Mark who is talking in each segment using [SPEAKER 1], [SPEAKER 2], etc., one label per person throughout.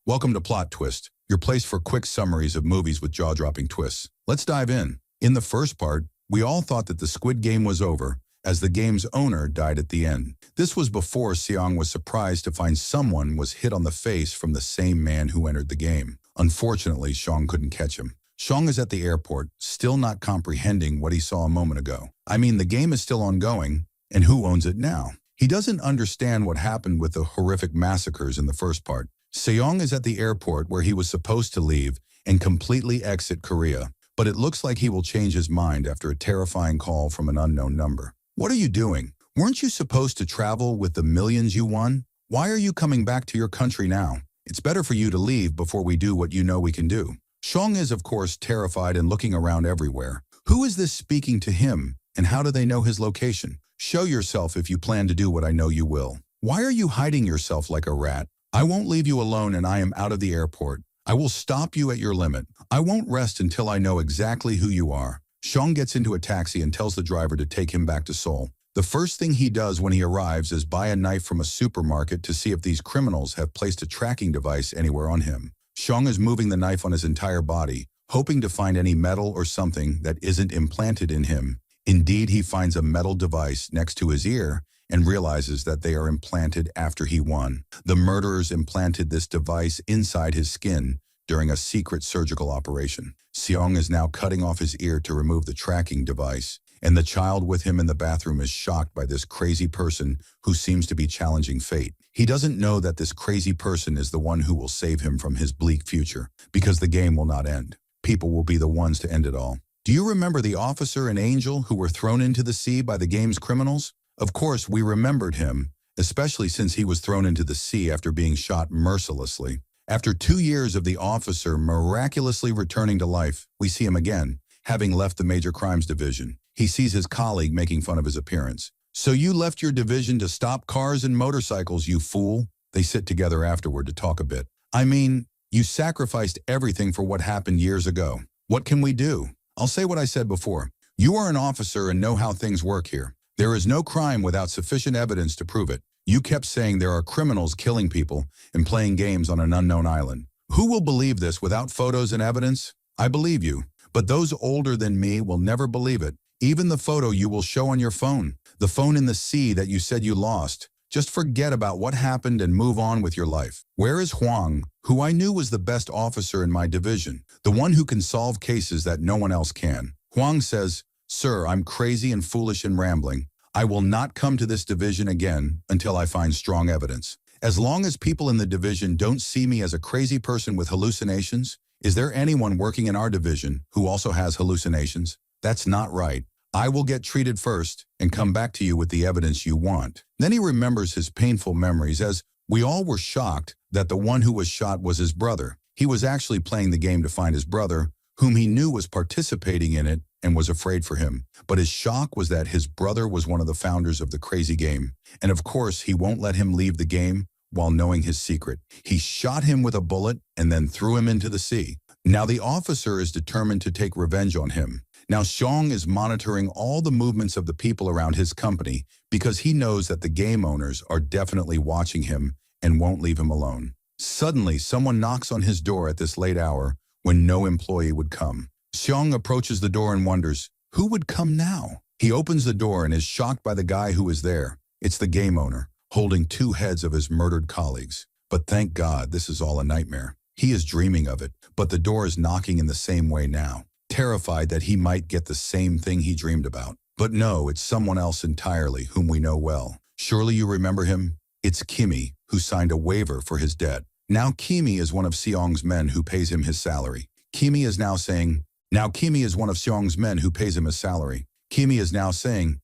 [SPEAKER 1] Welcome to Plot Twist, your place for quick summaries of movies with jaw-dropping twists. Let's dive in. In the first part, we all thought that the Squid Game was over, as the game's owner died at the end. This was before Seong was surprised to find someone was hit on the face from the same man who entered the game. Unfortunately, Seong couldn't catch him. Seong is at the airport, still not comprehending what he saw a moment ago. I mean, the game is still ongoing, and who owns it now? He doesn't understand what happened with the horrific massacres in the first part. Seong is at the airport where he was supposed to leave and completely exit Korea, but it looks like he will change his mind after a terrifying call from an unknown number. What are you doing? Weren't you supposed to travel with the millions you won? Why are you coming back to your country now? It's better for you to leave before we do what you know we can do. Seong is, of course, terrified and looking around everywhere. Who is this speaking to him, and how do they know his location? Show yourself if you plan to do what I know you will. Why are you hiding yourself like a rat? I won't leave you alone and I am out of the airport. I will stop you at your limit. I won't rest until I know exactly who you are. Seong gets into a taxi and tells the driver to take him back to Seoul. The first thing he does when he arrives is buy a knife from a supermarket to see if these criminals have placed a tracking device anywhere on him. Seong is moving the knife on his entire body, hoping to find any metal or something that isn't implanted in him. Indeed, he finds a metal device next to his ear and realizes that they are implanted after he won. The murderers implanted this device inside his skin during a secret surgical operation. Seong is now cutting off his ear to remove the tracking device, and the child with him in the bathroom is shocked by this crazy person who seems to be challenging fate. He doesn't know that this crazy person is the one who will save him from his bleak future, because the game will not end. People will be the ones to end it all. Do you remember the officer and angel who were thrown into the sea by the game's criminals? Of course, we remembered him, especially since he was thrown into the sea after being shot mercilessly. After 2 years of the officer miraculously returning to life, we see him again, having left the Major Crimes Division. He sees his colleague making fun of his appearance. "So you left your division to stop cars and motorcycles, you fool." They sit together afterward to talk a bit. "I mean, you sacrificed everything for what happened years ago. What can we do?" "I'll say what I said before. You are an officer and know how things work here. There is no crime without sufficient evidence to prove it. You kept saying there are criminals killing people and playing games on an unknown island. Who will believe this without photos and evidence? I believe you, but those older than me will never believe it. Even the photo you will show on your phone, the phone in the sea that you said you lost. Just forget about what happened and move on with your life. Where is Hwang, who I knew was the best officer in my division, the one who can solve cases that no one else can?" Hwang says, "Sir, I'm crazy and foolish and rambling. I will not come to this division again until I find strong evidence. As long as people in the division don't see me as a crazy person with hallucinations, is there anyone working in our division who also has hallucinations? That's not right. I will get treated first and come back to you with the evidence you want." Then he remembers his painful memories as we all were shocked that the one who was shot was his brother. He was actually playing the game to find his brother, whom he knew was participating in it and was afraid for him. But his shock was that his brother was one of the founders of the crazy game. And of course, he won't let him leave the game while knowing his secret. He shot him with a bullet and then threw him into the sea. Now the officer is determined to take revenge on him. Now Seong is monitoring all the movements of the people around his company because he knows that the game owners are definitely watching him and won't leave him alone. Suddenly, someone knocks on his door at this late hour when no employee would come. Seong approaches the door and wonders, who would come now? He opens the door and is shocked by the guy who is there. It's the game owner, holding 2 heads of his murdered colleagues. But thank God, this is all a nightmare. He is dreaming of it, but the door is knocking in the same way now, terrified that he might get the same thing he dreamed about. But no, it's someone else entirely, whom we know well. Surely you remember him? It's Kimmy, who signed a waiver for his debt. Now Kimmy is one of Seong's men who pays him his salary. Kimmy is now saying,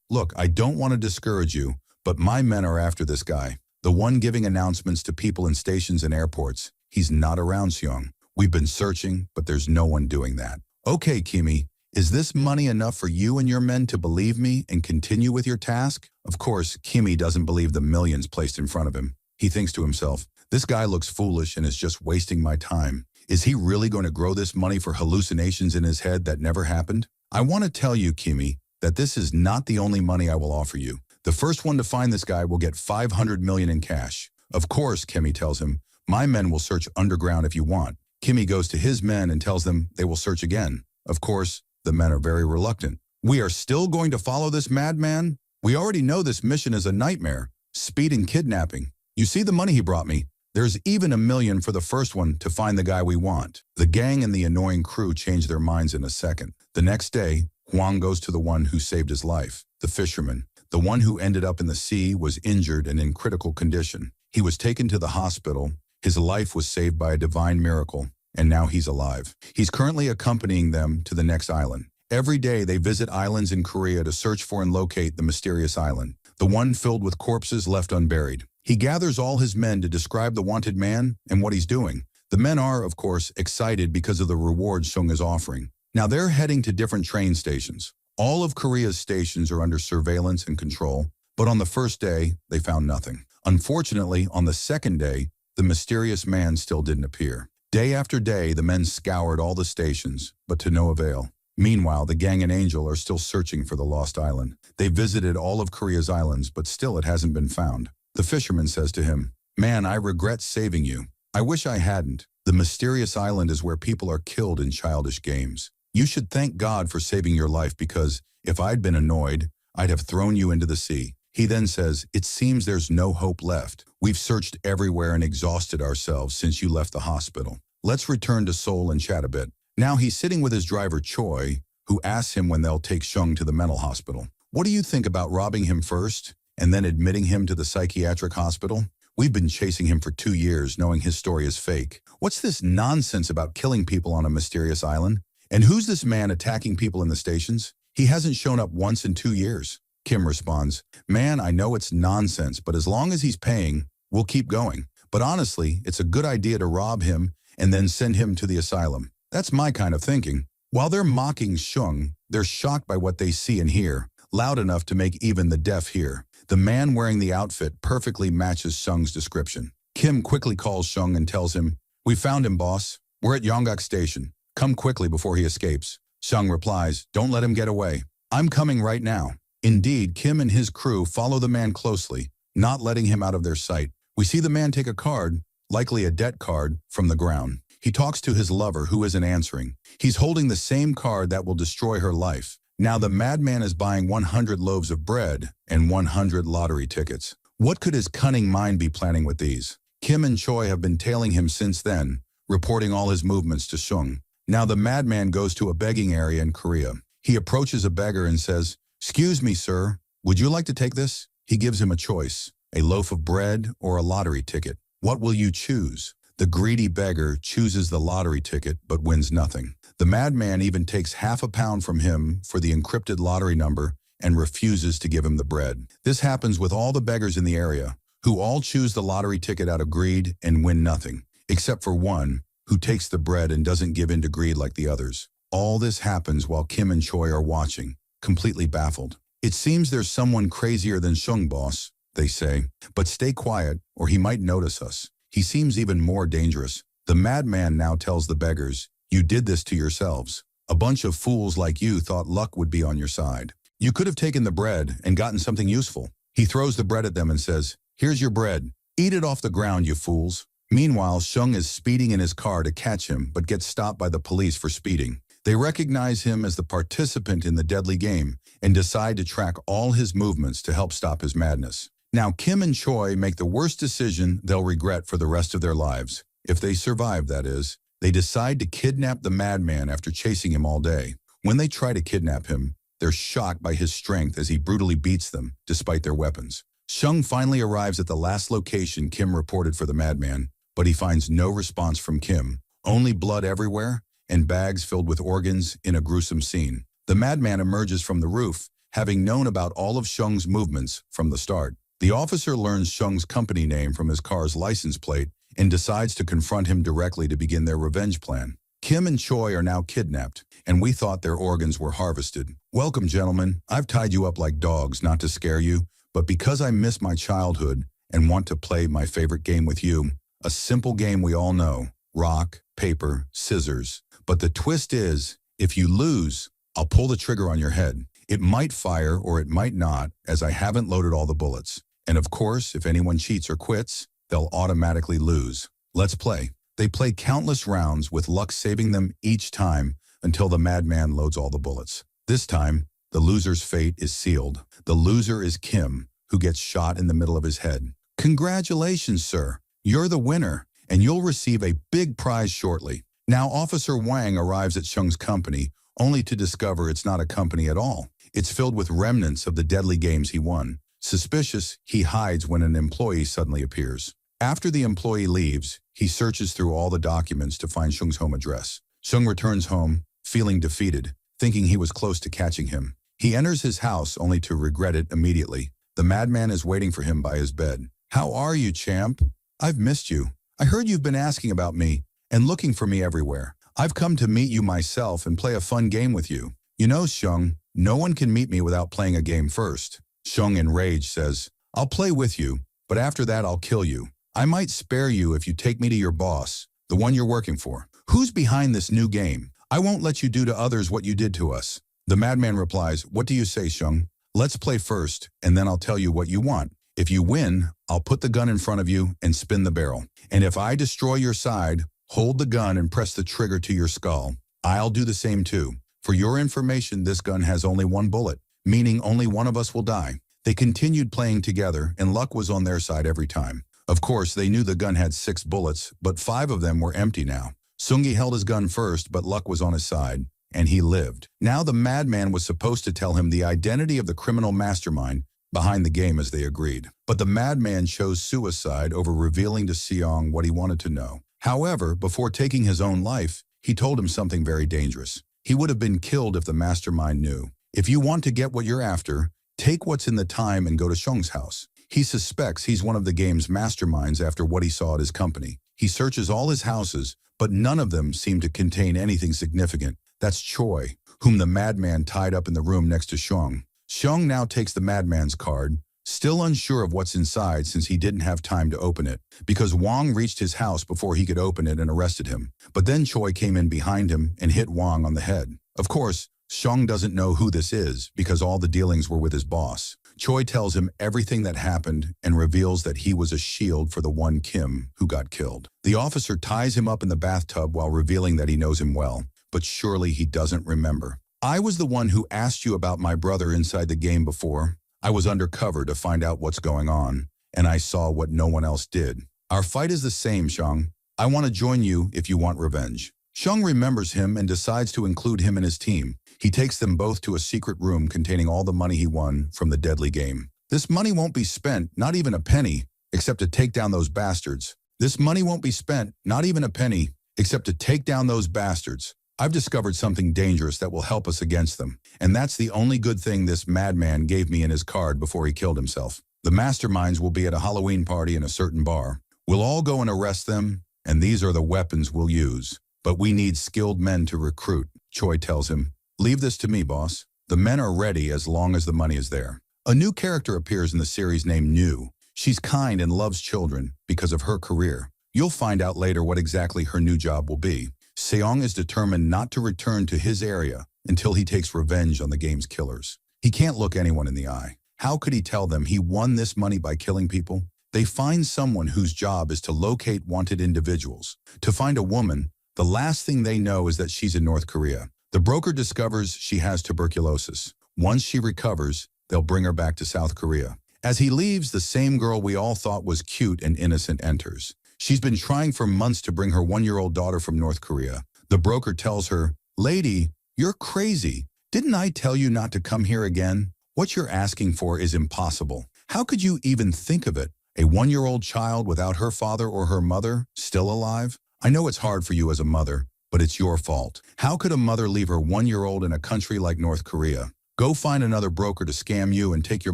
[SPEAKER 1] "Look, I don't want to discourage you, but my men are after this guy. The one giving announcements to people in stations and airports. He's not around, Seong. We've been searching, but there's no one doing that." "Okay, Kimmy, is this money enough for you and your men to believe me and continue with your task?" Of course, Kimmy doesn't believe the millions placed in front of him. He thinks to himself, this guy looks foolish and is just wasting my time. Is he really going to grow this money for hallucinations in his head that never happened? "I want to tell you, Kimmy, that this is not the only money I will offer you. The first one to find this guy will get 500 million in cash." Of course, Kimmy tells him, My men will search underground if you want. Kimmy goes to his men and tells them they will search again. Of course, the men are very reluctant. We are still going to follow this madman? We already know this mission is a nightmare. Speed and kidnapping. You see the money he brought me? There's even $1 million for the first one to find the guy we want. The gang and the annoying crew change their minds in a second. The next day, Huang goes to the one who saved his life, the fisherman. The one who ended up in the sea was injured and in critical condition. He was taken to the hospital. His life was saved by a divine miracle, and now he's alive. He's currently accompanying them to the next island. Every day they visit islands in Korea to search for and locate the mysterious island, the one filled with corpses left unburied. He gathers all his men to describe the wanted man and what he's doing. The men are, of course, excited because of the reward Sung is offering. Now they're heading to different train stations. All of Korea's stations are under surveillance and control, but on the first day, they found nothing. Unfortunately, on the second day, the mysterious man still didn't appear. Day after day, the men scoured all the stations, but to no avail. Meanwhile, the gang and Angel are still searching for the lost island. They visited all of Korea's islands, but still it hasn't been found. The fisherman says to him, "Man, I regret saving you. I wish I hadn't. The mysterious island is where people are killed in childish games. You should thank God for saving your life because if I'd been annoyed, I'd have thrown you into the sea." He then says, "It seems there's no hope left. We've searched everywhere and exhausted ourselves since you left the hospital. Let's return to Seoul and chat a bit." Now he's sitting with his driver Choi, who asks him when they'll take Sung to the mental hospital. "What do you think about robbing him first and then admitting him to the psychiatric hospital? We've been chasing him for 2 years, knowing his story is fake. What's this nonsense about killing people on a mysterious island? And who's this man attacking people in the stations? He hasn't shown up once in 2 years. Kim responds, "Man, I know it's nonsense, but as long as he's paying, we'll keep going. But honestly, it's a good idea to rob him and then send him to the asylum. That's my kind of thinking." While they're mocking Sung, they're shocked by what they see and hear, loud enough to make even the deaf hear. The man wearing the outfit perfectly matches Sung's description. Kim quickly calls Sung and tells him, "We found him, boss. We're at Yonggak Station. Come quickly before he escapes." Sung replies, "Don't let him get away. I'm coming right now." Indeed, Kim and his crew follow the man closely, not letting him out of their sight. We see the man take a card, likely a debt card, from the ground. He talks to his lover, who isn't answering. He's holding the same card that will destroy her life. Now the madman is buying 100 loaves of bread and 100 lottery tickets. What could his cunning mind be planning with these? Kim and Choi have been tailing him since then, reporting all his movements to Sung. Now the madman goes to a begging area in Korea. He approaches a beggar and says, "Excuse me, sir, would you like to take this?" He gives him a choice, a loaf of bread or a lottery ticket. What will you choose? The greedy beggar chooses the lottery ticket but wins nothing. The madman even takes ½ pound from him for the encrypted lottery number and refuses to give him the bread. This happens with all the beggars in the area, who all choose the lottery ticket out of greed and win nothing, except for one, who takes the bread and doesn't give in to greed like the others. All this happens while Kim and Choi are watching, completely baffled. "It seems there's someone crazier than Sung, boss," they say. "But stay quiet, or he might notice us. He seems even more dangerous." The madman now tells the beggars, "You did this to yourselves. A bunch of fools like you thought luck would be on your side. You could have taken the bread and gotten something useful." He throws the bread at them and says, "Here's your bread. Eat it off the ground, you fools." Meanwhile, Sung is speeding in his car to catch him, but gets stopped by the police for speeding. They recognize him as the participant in the deadly game and decide to track all his movements to help stop his madness. Now, Kim and Choi make the worst decision they'll regret for the rest of their lives. If they survive, that is. They decide to kidnap the madman after chasing him all day. When they try to kidnap him, they're shocked by his strength as he brutally beats them, despite their weapons. Sung finally arrives at the last location Kim reported for the madman, but he finds no response from Kim, only blood everywhere and bags filled with organs in a gruesome scene. The madman emerges from the roof, having known about all of Sung's movements from the start. The officer learns Sung's company name from his car's license plate and decides to confront him directly to begin their revenge plan. Kim and Choi are now kidnapped, and we thought their organs were harvested. "Welcome, gentlemen. I've tied you up like dogs, not to scare you, but because I miss my childhood and want to play my favorite game with you, a simple game we all know, rock, paper, scissors. But the twist is, if you lose, I'll pull the trigger on your head. It might fire or it might not, as I haven't loaded all the bullets. And of course, if anyone cheats or quits, they'll automatically lose. Let's play. They play countless rounds with luck saving them each time until the madman loads all the bullets. This time, the loser's fate is sealed. The loser is Kim, who gets shot in the middle of his head. Congratulations, sir. You're the winner, and you'll receive a big prize shortly. Now Officer Wang arrives at Shung's company, only to discover it's not a company at all. It's filled with remnants of the deadly games he won. Suspicious, he hides when an employee suddenly appears. After the employee leaves, he searches through all the documents to find Shung's home address. Shung returns home, feeling defeated, thinking he was close to catching him. He enters his house only to regret it immediately. The madman is waiting for him by his bed. "How are you, champ? I've missed you. I heard you've been asking about me and looking for me everywhere. I've come to meet you myself and play a fun game with you. You know, Shung, no one can meet me without playing a game first." Shung, enraged, says, "I'll play with you, but after that I'll kill you. I might spare you if you take me to your boss, the one you're working for. Who's behind this new game? I won't let you do to others what you did to us." The madman replies, "What do you say, Shung? Let's play first, and then I'll tell you what you want. If you win, I'll put the gun in front of you and spin the barrel. And if I destroy your side, hold the gun and press the trigger to your skull. I'll do the same too. For your information, this gun has only one bullet, meaning only one of us will die." They continued playing together, and luck was on their side every time. Of course, they knew the gun had 6 bullets, but 5 of them were empty now. Sungi held his gun first, but luck was on his side, and he lived. Now the madman was supposed to tell him the identity of the criminal mastermind behind the game as they agreed. But the madman chose suicide over revealing to Seong what he wanted to know. However, before taking his own life, he told him something very dangerous. He would have been killed if the mastermind knew. "If you want to get what you're after, take what's in the time and go to Shung's house." He suspects he's one of the game's masterminds after what he saw at his company. He searches all his houses, but none of them seem to contain anything significant. That's Choi, whom the madman tied up in the room next to Shung. Shung now takes the madman's card, still unsure of what's inside since he didn't have time to open it, because Wang reached his house before he could open it and arrested him. But then Choi came in behind him and hit Wang on the head. Of course, Shung doesn't know who this is because all the dealings were with his boss. Choi tells him everything that happened and reveals that he was a shield for the one Kim who got killed. The officer ties him up in the bathtub while revealing that he knows him well, but surely he doesn't remember. "I was the one who asked you about my brother inside the game before. I was undercover to find out what's going on, and I saw what no one else did. Our fight is the same, Shung. I want to join you if you want revenge." Shung remembers him and decides to include him in his team. He takes them both to a secret room containing all the money he won from the deadly game. "This money won't be spent, not even a penny, except to take down those bastards. This money won't be spent, not even a penny, except to take down those bastards. I've discovered something dangerous that will help us against them, and that's the only good thing this madman gave me in his card before he killed himself. The masterminds will be at a Halloween party in a certain bar. We'll all go and arrest them, and these are the weapons we'll use. But we need skilled men to recruit," Choi tells him. "Leave this to me, boss. The men are ready as long as the money is there." A new character appears in the series named New. She's kind and loves children because of her career. You'll find out later what exactly her new job will be. Seong is determined not to return to his area until he takes revenge on the game's killers. He can't look anyone in the eye. How could he tell them he won this money by killing people? They find someone whose job is to locate wanted individuals. To find a woman, the last thing they know is that she's in North Korea. The broker discovers she has tuberculosis. Once she recovers, they'll bring her back to South Korea. As he leaves, the same girl we all thought was cute and innocent enters. She's been trying for months to bring her 1-year-old daughter from North Korea. The broker tells her, "Lady, you're crazy. Didn't I tell you not to come here again? What you're asking for is impossible. How could you even think of it? A 1-year-old child without her father or her mother, still alive? I know it's hard for you as a mother, but it's your fault. How could a mother leave her 1-year-old in a country like North Korea? Go find another broker to scam you and take your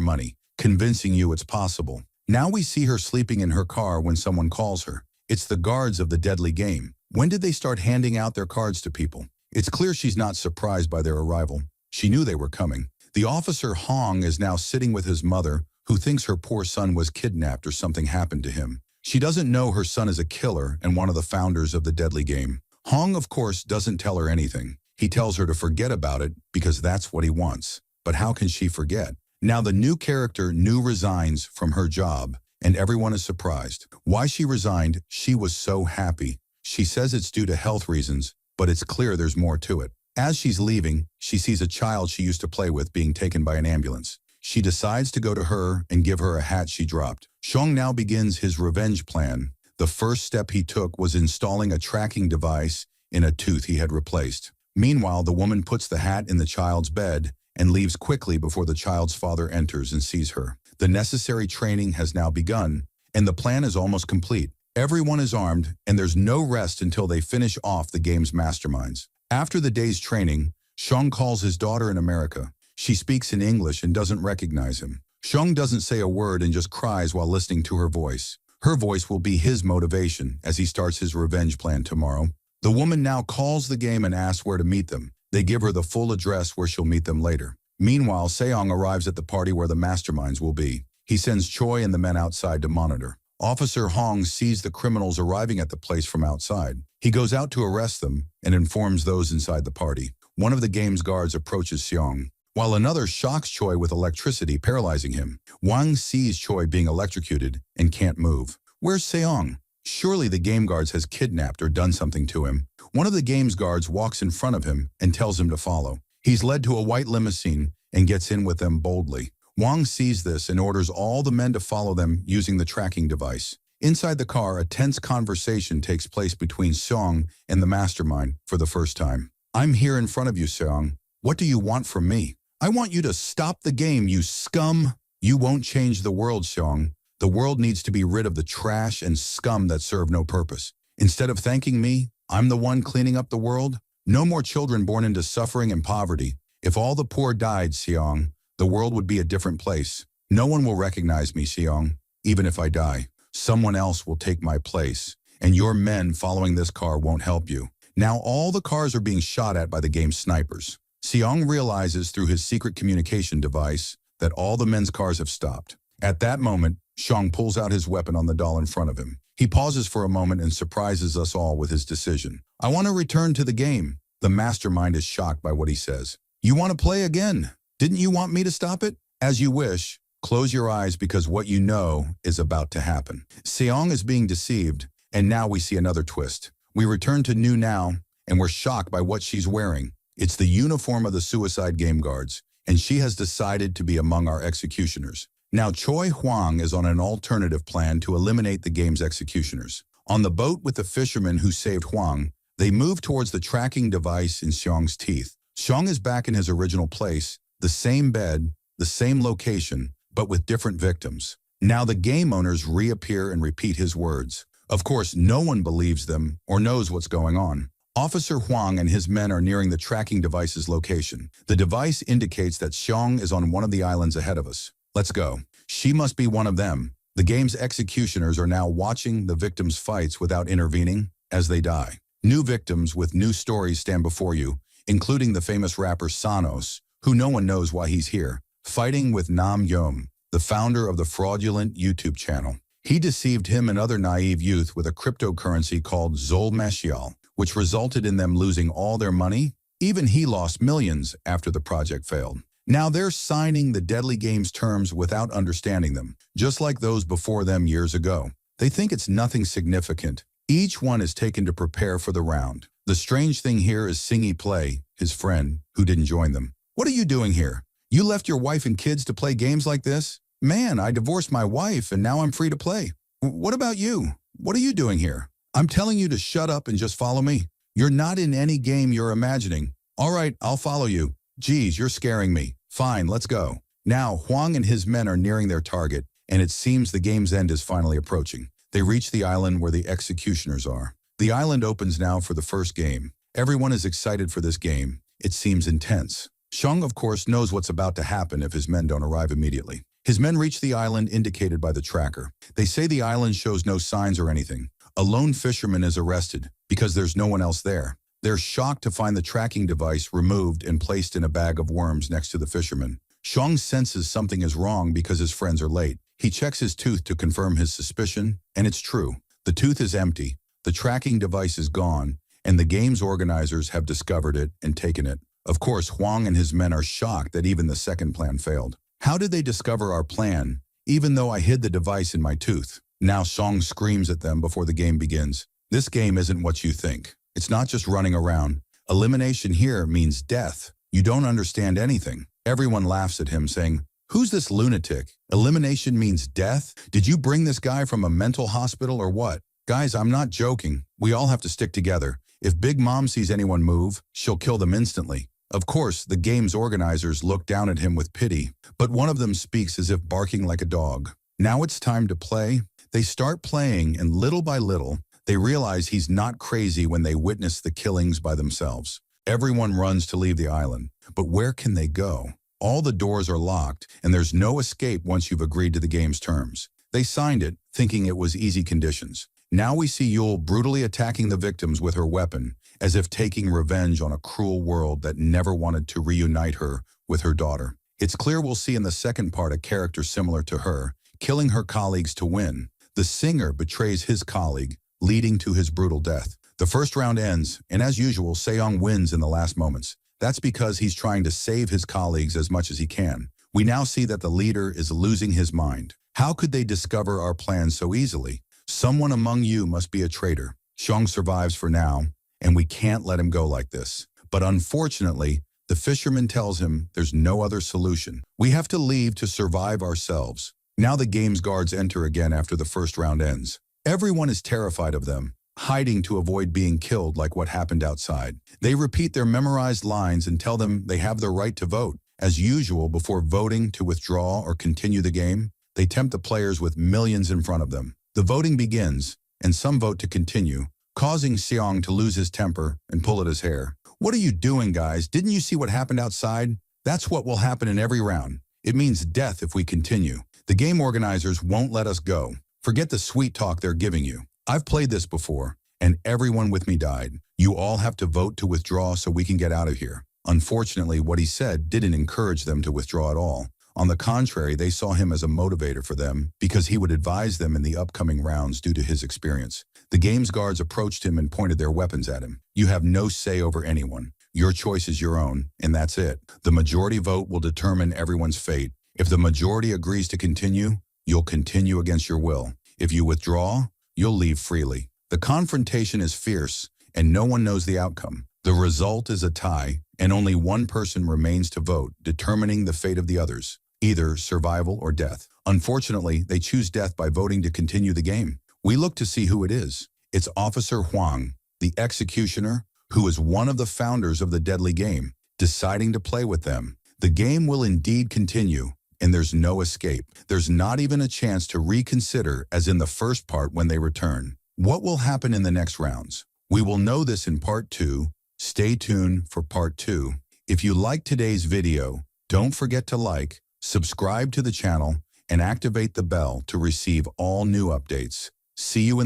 [SPEAKER 1] money, convincing you it's possible." Now we see her sleeping in her car when someone calls her. It's the guards of the deadly game. When did they start handing out their cards to people? It's clear she's not surprised by their arrival. She knew they were coming. The officer Hong is now sitting with his mother, who thinks her poor son was kidnapped or something happened to him. She doesn't know her son is a killer and one of the founders of the deadly game. Hong, of course, doesn't tell her anything. He tells her to forget about it because that's what he wants. But how can she forget? Now the new character, Nu, resigns from her job and everyone is surprised. Why she resigned, she was so happy. She says it's due to health reasons, but it's clear there's more to it. As she's leaving, she sees a child she used to play with being taken by an ambulance. She decides to go to her and give her a hat she dropped. Xiong now begins his revenge plan. The first step he took was installing a tracking device in a tooth he had replaced. Meanwhile, the woman puts the hat in the child's bed and leaves quickly before the child's father enters and sees her. The necessary training has now begun, and the plan is almost complete. Everyone is armed, and there's no rest until they finish off the game's masterminds. After the day's training, Xiong calls his daughter in America. She speaks in English and doesn't recognize him. Xiong doesn't say a word and just cries while listening to her voice. Her voice will be his motivation as he starts his revenge plan tomorrow. The woman now calls the game and asks where to meet them. They give her the full address where she'll meet them later. Meanwhile, Seong arrives at the party where the masterminds will be. He sends Choi and the men outside to monitor. Officer Hong sees the criminals arriving at the place from outside. He goes out to arrest them and informs those inside the party. One of the game's guards approaches Seong, while another shocks Choi with electricity, paralyzing him. Wang sees Choi being electrocuted and can't move. Where's Seong? Surely the game guards has kidnapped or done something to him. One of the game's guards walks in front of him and tells him to follow. He's led to a white limousine and gets in with them boldly. Wang sees this and orders all the men to follow them using the tracking device. Inside the car, a tense conversation takes place between Seong and the mastermind for the first time. I'm here in front of you, Seong. What do you want from me? I want you to stop the game, you scum. You won't change the world, Seong. The world needs to be rid of the trash and scum that serve no purpose. Instead of thanking me, I'm the one cleaning up the world. No more children born into suffering and poverty. If all the poor died, Seong, the world would be a different place. No one will recognize me, Seong, even if I die. Someone else will take my place, and your men following this car won't help you. Now all the cars are being shot at by the game's snipers. Seong realizes through his secret communication device that all the men's cars have stopped. At that moment, Xiong pulls out his weapon on the doll in front of him. He pauses for a moment and surprises us all with his decision. I want to return to the game. The mastermind is shocked by what he says. You want to play again? Didn't you want me to stop it? As you wish. Close your eyes because what you know is about to happen. Seong is being deceived, and now we see another twist. We return to New Now, and we're shocked by what she's wearing. It's the uniform of the suicide game guards, and she has decided to be among our executioners. Now Choi Huang is on an alternative plan to eliminate the game's executioners. On the boat with the fisherman who saved Huang, they move towards the tracking device in Xiong's teeth. Xiong is back in his original place, the same bed, the same location, but with different victims. Now the game owners reappear and repeat his words. Of course, no one believes them or knows what's going on. Officer Huang and his men are nearing the tracking device's location. The device indicates that Xiong is on one of the islands ahead of us. Let's go. She must be one of them. The game's executioners are now watching the victims' fights without intervening as they die. New victims with new stories stand before you, including the famous rapper Sanos, who no one knows why he's here, fighting with Nam Yom, the founder of the fraudulent YouTube channel. He deceived him and other naive youth with a cryptocurrency called Zol Mashial, which resulted in them losing all their money. Even he lost millions after the project failed. Now they're signing the deadly game's terms without understanding them, just like those before them years ago. They think it's nothing significant. Each one is taken to prepare for the round. The strange thing here is Singy Play, his friend, who didn't join them. What are you doing here? You left your wife and kids to play games like this? Man, I divorced my wife and now I'm free to play. What about you? What are you doing here? I'm telling you to shut up and just follow me. You're not in any game you're imagining. All right, I'll follow you. Geez, you're scaring me. Fine, let's go. Now, Huang and his men are nearing their target, and it seems the game's end is finally approaching. They reach the island where the executioners are. The island opens now for the first game. Everyone is excited for this game. It seems intense. Xiong, of course, knows what's about to happen if his men don't arrive immediately. His men reach the island indicated by the tracker. They say the island shows no signs or anything. A lone fisherman is arrested because there's no one else there. They're shocked to find the tracking device removed and placed in a bag of worms next to the fisherman. Xiong senses something is wrong because his friends are late. He checks his tooth to confirm his suspicion, and it's true. The tooth is empty, the tracking device is gone, and the game's organizers have discovered it and taken it. Of course, Huang and his men are shocked that even the second plan failed. How did they discover our plan, even though I hid the device in my tooth. Now Song screams at them before the game begins. This game isn't what you think. It's not just running around. Elimination here means death. You don't understand anything. Everyone laughs at him, saying, "Who's this lunatic? Elimination means death? Did you bring this guy from a mental hospital or what?" Guys, I'm not joking. We all have to stick together. If Big Mom sees anyone move, she'll kill them instantly. Of course, the game's organizers look down at him with pity, but one of them speaks as if barking like a dog. Now it's time to play. They start playing, and little by little, they realize he's not crazy when they witness the killings by themselves. Everyone runs to leave the island, but where can they go? All the doors are locked, and there's no escape once you've agreed to the game's terms. They signed it, thinking it was easy conditions. Now we see Yule brutally attacking the victims with her weapon, as if taking revenge on a cruel world that never wanted to reunite her with her daughter. It's clear we'll see in the second part a character similar to her, killing her colleagues to win. The singer betrays his colleague, leading to his brutal death. The first round ends, and as usual, Seong wins in the last moments. That's because he's trying to save his colleagues as much as he can. We now see that the leader is losing his mind. How could they discover our plans so easily? Someone among you must be a traitor. Seong survives for now, and we can't let him go like this. But unfortunately, the fisherman tells him there's no other solution. We have to leave to survive ourselves. Now the game's guards enter again after the first round ends. Everyone is terrified of them, hiding to avoid being killed like what happened outside. They repeat their memorized lines and tell them they have the right to vote. As usual, before voting to withdraw or continue the game, they tempt the players with millions in front of them. The voting begins, and some vote to continue, causing Seong to lose his temper and pull at his hair. "What are you doing, guys? Didn't you see what happened outside? That's what will happen in every round. It means death if we continue. The game organizers won't let us go. Forget the sweet talk they're giving you. I've played this before, and everyone with me died. You all have to vote to withdraw so we can get out of here." Unfortunately, what he said didn't encourage them to withdraw at all. On the contrary, they saw him as a motivator for them because he would advise them in the upcoming rounds due to his experience. The game's guards approached him and pointed their weapons at him. "You have no say over anyone. Your choice is your own, and that's it. The majority vote will determine everyone's fate. If the majority agrees to continue, you'll continue against your will. If you withdraw, you'll leave freely." The confrontation is fierce, and no one knows the outcome. The result is a tie, and only one person remains to vote, determining the fate of the others, either survival or death. Unfortunately, they choose death by voting to continue the game. We look to see who it is. It's Officer Huang, the executioner, who is one of the founders of the deadly game, deciding to play with them. The game will indeed continue, and there's no escape. There's not even a chance to reconsider as in the first part when they return. What will happen in the next rounds? We will know this in part 2. Stay tuned for part 2. If you liked today's video, don't forget to like, subscribe to the channel, and activate the bell to receive all new updates. See you in